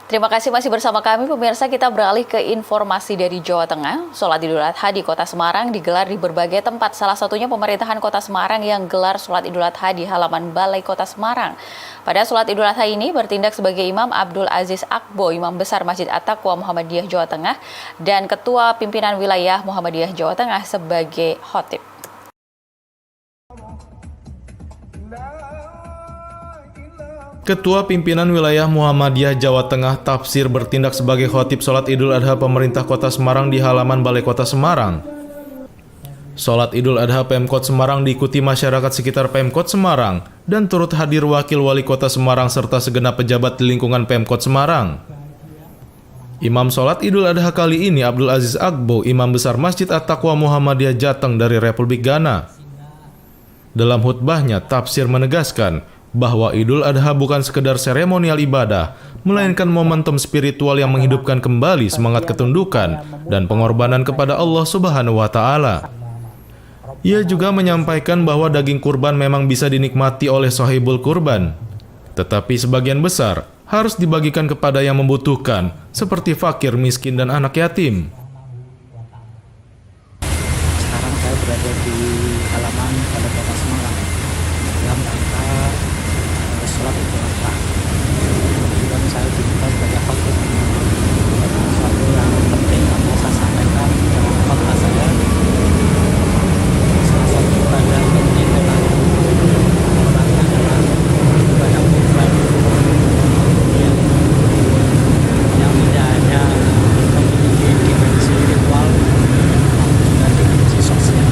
Terima kasih masih bersama kami pemirsa. Kita beralih ke informasi dari Jawa Tengah. Sholat Idul Adha di Kota Semarang digelar di berbagai tempat. Salah satunya pemerintahan Kota Semarang yang gelar sholat Idul Adha di halaman Balai Kota Semarang. Pada sholat Idul Adha ini bertindak sebagai Imam Abdul Aziz Akbo, Imam Besar Masjid At-Taqwa Muhammadiyah Jawa Tengah, dan Ketua Pimpinan Wilayah Muhammadiyah Jawa Tengah sebagai khotib. Ketua Pimpinan Wilayah Muhammadiyah Jawa Tengah Tafsir bertindak sebagai khotib sholat Idul Adha pemerintah Kota Semarang di halaman Balai Kota Semarang. Sholat Idul Adha Pemkot Semarang diikuti masyarakat sekitar Pemkot Semarang dan turut hadir Wakil Wali Kota Semarang serta segenap pejabat di lingkungan Pemkot Semarang. Imam sholat Idul Adha kali ini Abdul Aziz Akbo, Imam Besar Masjid At-Taqwa Muhammadiyah Jateng dari Republik Ghana. Dalam khutbahnya, Tafsir menegaskan bahwa Idul Adha bukan sekedar seremonial ibadah, melainkan momentum spiritual yang menghidupkan kembali semangat ketundukan dan pengorbanan kepada Allah Subhanahu wa Ta'ala. Ia juga menyampaikan bahwa daging kurban memang bisa dinikmati oleh sahibul kurban, tetapi sebagian besar harus dibagikan kepada yang membutuhkan, seperti fakir, miskin, dan anak yatim. Sekarang saya berada di halaman Balai Kota Semarang dalam rangka sholat Idul Adha. Kemudian saya diminta sebagai khotib. Sesuatu yang penting yang mau saya sampaikan dalam khotbah saya. Salah satu ibadah yang penting dalam orangnya adalah ibadah kurban yang tidak hanya memiliki dimensi ritual dan dimensi sosial.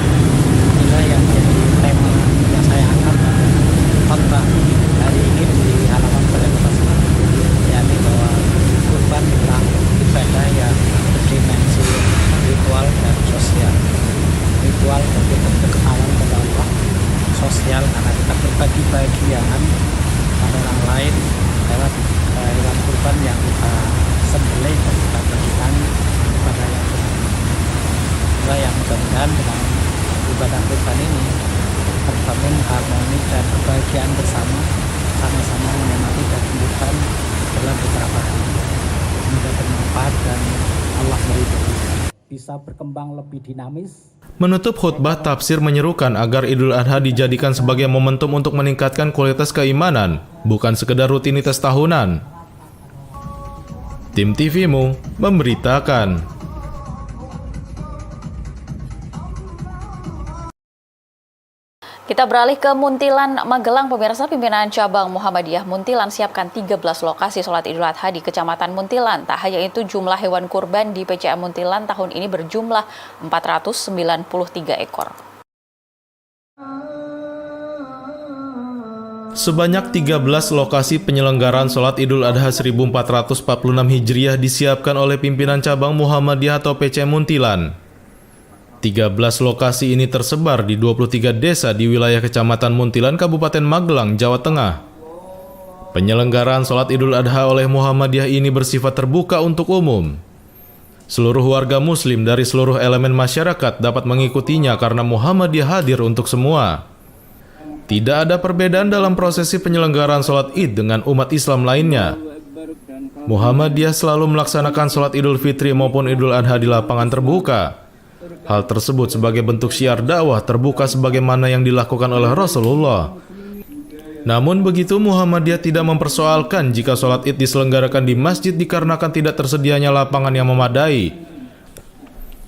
Inilah yang menjadi tema yang saya angkat khotbah hari ini di halaman Balai Kota Semarang, yakni bahwa kurban adalah ibadah yang berdimensi ritual dan sosial. Ritual bagi kedekatan kepada Allah, sosial karena kita berbagi bagian pada orang lain lewat hewan kurban yang kita sembelih dan kita bagikan kepada yang lain. Itulah yang mudah-mudahan dengan ibadah kurban ini terbangun harmoni dan kebahagiaan bersama, sama-sama menikmati dan kehidupan dalam beberapa hari. Semoga bermanfaat dan Allah meridhoi. Bisa berkembang lebih dinamis. Menutup khutbah, Tafsir menyerukan agar Idul Adha dijadikan sebagai momentum untuk meningkatkan kualitas keimanan, bukan sekedar rutinitas tahunan. Tim TV-mu memberitakan. Kita beralih ke Muntilan, Magelang. Pemirsa, pimpinan cabang Muhammadiyah Muntilan siapkan 13 lokasi sholat Idul Adha di Kecamatan Muntilan. Tak hanya itu, jumlah hewan kurban di PCA Muntilan tahun ini berjumlah 493 ekor. Sebanyak 13 lokasi penyelenggaraan sholat Idul Adha 1446 Hijriah disiapkan oleh pimpinan cabang Muhammadiyah atau PCA Muntilan. 13 lokasi ini tersebar di 23 desa di wilayah Kecamatan Muntilan, Kabupaten Magelang, Jawa Tengah. Penyelenggaraan sholat Idul Adha oleh Muhammadiyah ini bersifat terbuka untuk umum. Seluruh warga muslim dari seluruh elemen masyarakat dapat mengikutinya karena Muhammadiyah hadir untuk semua. Tidak ada perbedaan dalam prosesi penyelenggaraan sholat Id dengan umat Islam lainnya. Muhammadiyah selalu melaksanakan sholat Idul Fitri maupun Idul Adha di lapangan terbuka. Hal tersebut sebagai bentuk syiar dakwah terbuka sebagaimana yang dilakukan oleh Rasulullah. Namun begitu, Muhammadiyah tidak mempersoalkan jika sholat Id diselenggarakan di masjid dikarenakan tidak tersedianya lapangan yang memadai.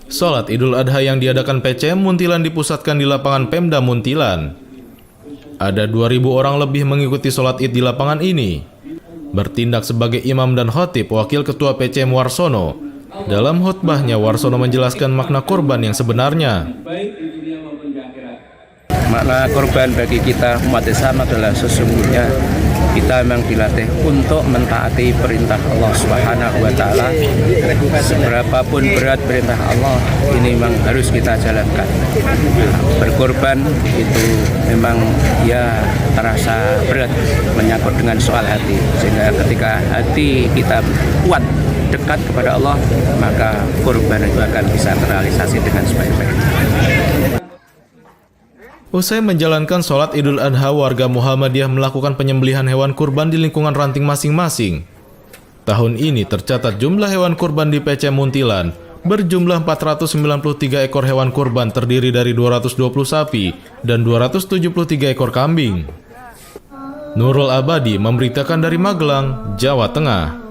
Sholat Idul Adha yang diadakan PCM Muntilan dipusatkan di lapangan Pemda Muntilan. Ada 2.000 orang lebih mengikuti sholat Id di lapangan ini. Bertindak sebagai imam dan khotib Wakil Ketua PCM Warsono. Dalam khutbahnya, Warsono menjelaskan makna kurban yang sebenarnya. Makna kurban bagi kita umat Islam adalah sesungguhnya kita memang dilatih untuk mentaati perintah Allah Subhanahu wa Ta'ala. Seberapapun berat perintah Allah, ini memang harus kita jalankan. Berkorban itu memang ya terasa berat, menyangkut dengan soal hati. Sehingga ketika hati kita kuat, dekat kepada Allah, maka kurban itu akan bisa terrealisasi dengan sebaik-baiknya. Usai menjalankan sholat Idul Adha, warga Muhammadiyah melakukan penyembelihan hewan kurban di lingkungan ranting masing-masing. Tahun ini tercatat jumlah hewan kurban di PC Muntilan berjumlah 493 ekor hewan kurban terdiri dari 220 sapi dan 273 ekor kambing. Nurul Abadi memberitakan dari Magelang, Jawa Tengah.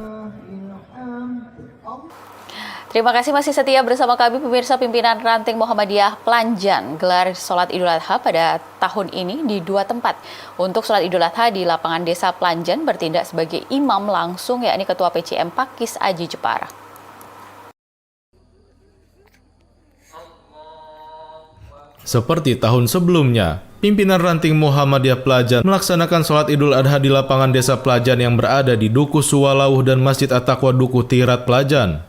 Terima kasih masih setia bersama kami pemirsa. Pimpinan Ranting Muhammadiyah Planjan gelar sholat Idul Adha pada tahun ini di 2 tempat. Untuk sholat Idul Adha di lapangan desa Planjan bertindak sebagai imam langsung yakni Ketua PCM Pakis Aji Jepara. Seperti tahun sebelumnya, pimpinan Ranting Muhammadiyah Planjan melaksanakan sholat Idul Adha di lapangan desa Planjan yang berada di Duku Suwalauh dan Masjid At-Taqwa Duku Tirat Planjan.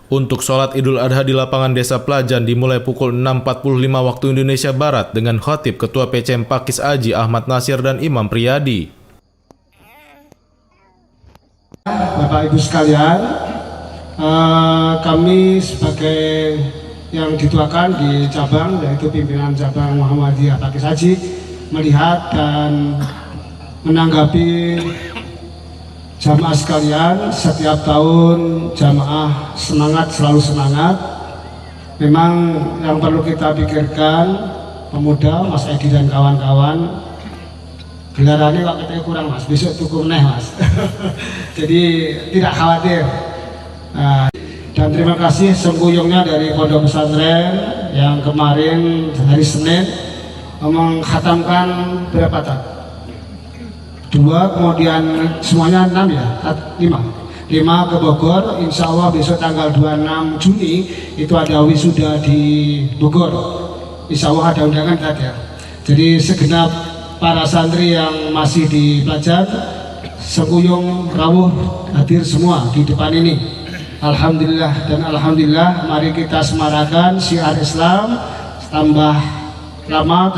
Untuk sholat Idul Adha di lapangan desa Planjan dimulai pukul 6.45 waktu Indonesia Barat dengan khatib Ketua PCM Pakis Aji Ahmad Nasir dan Imam Priyadi. Bapak Ibu sekalian, kami sebagai yang dituakan di cabang, yaitu pimpinan cabang Muhammadiyah Pakis Aji, melihat dan menanggapi jamaah sekalian. Setiap tahun jamaah semangat, selalu semangat. Memang yang perlu kita pikirkan, pemuda, Mas Edi dan kawan-kawan, gelarannya kok kita kurang Mas, besok cukup neh Mas. Jadi tidak khawatir. Dan terima kasih sengkuyungnya dari Pondok Pesantren yang kemarin hari Senin mengkhatamkan berapa tak? 2, kemudian semuanya 6 ya, 5 ke Bogor. Insya Allah besok tanggal 26 Juni itu ada wisuda di Bogor. Insya Allah ada undangan tadi ya. Jadi segenap para santri yang masih di Planjan, sekuyung rawuh hadir semua di depan ini. Alhamdulillah dan alhamdulillah, mari kita semarakan syiar Islam, tambah lama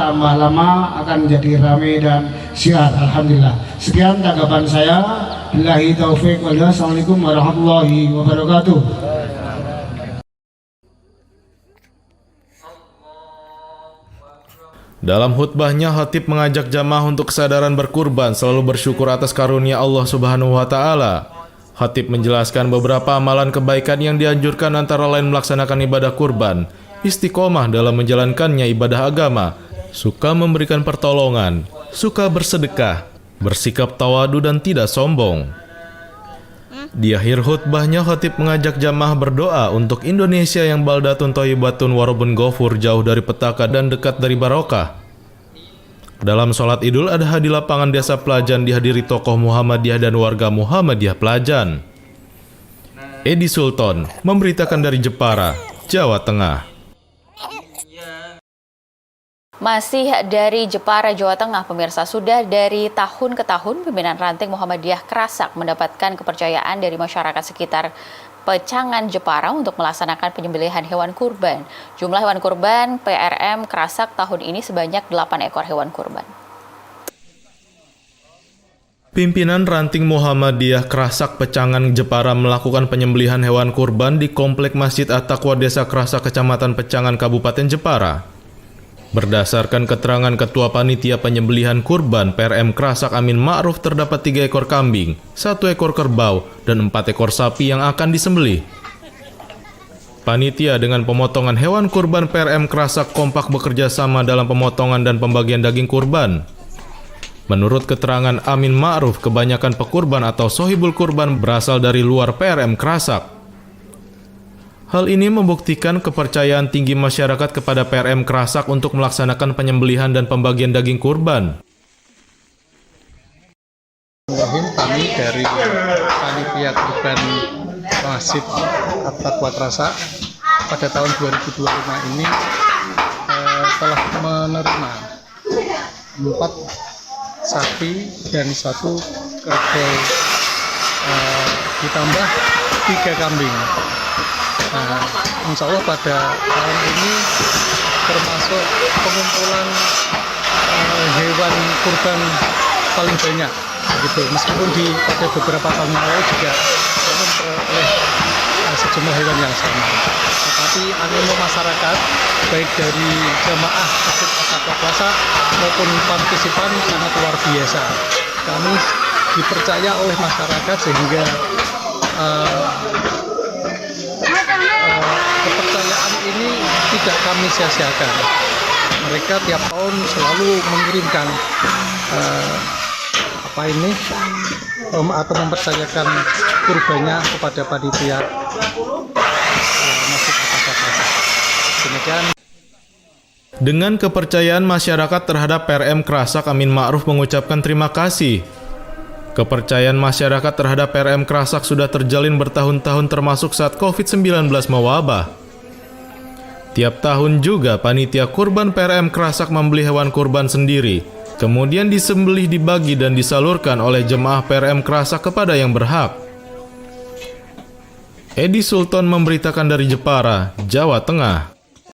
akan menjadi ramai dan syiar. Alhamdulillah. Sekian tanggapan saya. Billahi taufik wal hidayah. Assalamualaikum warahmatullahi wabarakatuh. Dalam khutbahnya, khatib mengajak jamaah untuk kesadaran berkurban, selalu bersyukur atas karunia Allah Subhanahu wa Ta'ala. Khatib menjelaskan beberapa amalan kebaikan yang dianjurkan, antara lain melaksanakan ibadah kurban, istiqomah dalam menjalankannya ibadah agama, suka memberikan pertolongan, suka bersedekah, bersikap tawadu dan tidak sombong. Di akhir khutbahnya, khatib mengajak jamaah berdoa untuk Indonesia yang baldatun thayyibatun warabun ghafur, jauh dari petaka dan dekat dari barokah. Dalam sholat Idul Adha di lapangan desa Planjan dihadiri tokoh Muhammadiyah dan warga Muhammadiyah Planjan. Edi Sultan memberitakan dari Jepara, Jawa Tengah. Masih dari Jepara, Jawa Tengah, pemirsa, sudah dari tahun ke tahun pimpinan Ranting Muhammadiyah Krasak mendapatkan kepercayaan dari masyarakat sekitar Pecangan Jepara untuk melaksanakan penyembelihan hewan kurban. Jumlah hewan kurban PRM Krasak tahun ini sebanyak 8 ekor hewan kurban. Pimpinan Ranting Muhammadiyah Krasak Pecangan Jepara melakukan penyembelihan hewan kurban di Komplek Masjid At-Taqwa Desa Krasak, Kecamatan Pecangan, Kabupaten Jepara. Berdasarkan keterangan Ketua Panitia Penyembelihan Kurban PRM Krasak Amin Ma'ruf, terdapat 3 ekor kambing, 1 ekor kerbau, dan 4 ekor sapi yang akan disembelih. Panitia dengan pemotongan hewan kurban PRM Krasak kompak bekerja sama dalam pemotongan dan pembagian daging kurban. Menurut keterangan Amin Ma'ruf, kebanyakan pekurban atau sohibul kurban berasal dari luar PRM Krasak. Hal ini membuktikan kepercayaan tinggi masyarakat kepada PRM Krasak untuk melaksanakan penyembelihan dan pembagian daging kurban. Kami dari Panitia Kurban Masjid At-Taqwa Krasak pada tahun 2025 ini telah menerima 4 sapi dan 1 kerbau, ditambah 3 kambing. Nah, insya Allah pada tahun ini termasuk pengumpulan hewan kurban paling banyak, gitu. Meskipun pada beberapa tahun yang lalu juga memperoleh sejumlah hewan yang sama. Tetapi animo masyarakat, baik dari jamaah Masjid At-Taqwa Krasak maupun partisipan, sangat luar biasa. Kami dipercaya oleh masyarakat sehingga kepercayaan ini tidak kami sia-siakan. Mereka tiap tahun selalu mengirimkan atau mempercayakan kurbannya kepada panitia Masjid Al-Fatah. Demikian. Dengan kepercayaan masyarakat terhadap PRM Krasak, Amin Ma'ruf mengucapkan terima kasih. Kepercayaan masyarakat terhadap PRM Krasak sudah terjalin bertahun-tahun termasuk saat COVID-19 mewabah. Tiap tahun juga panitia kurban PRM Krasak membeli hewan kurban sendiri, kemudian disembelih, dibagi dan disalurkan oleh jemaah PRM Krasak kepada yang berhak. Edi Sultan memberitakan dari Jepara, Jawa Tengah.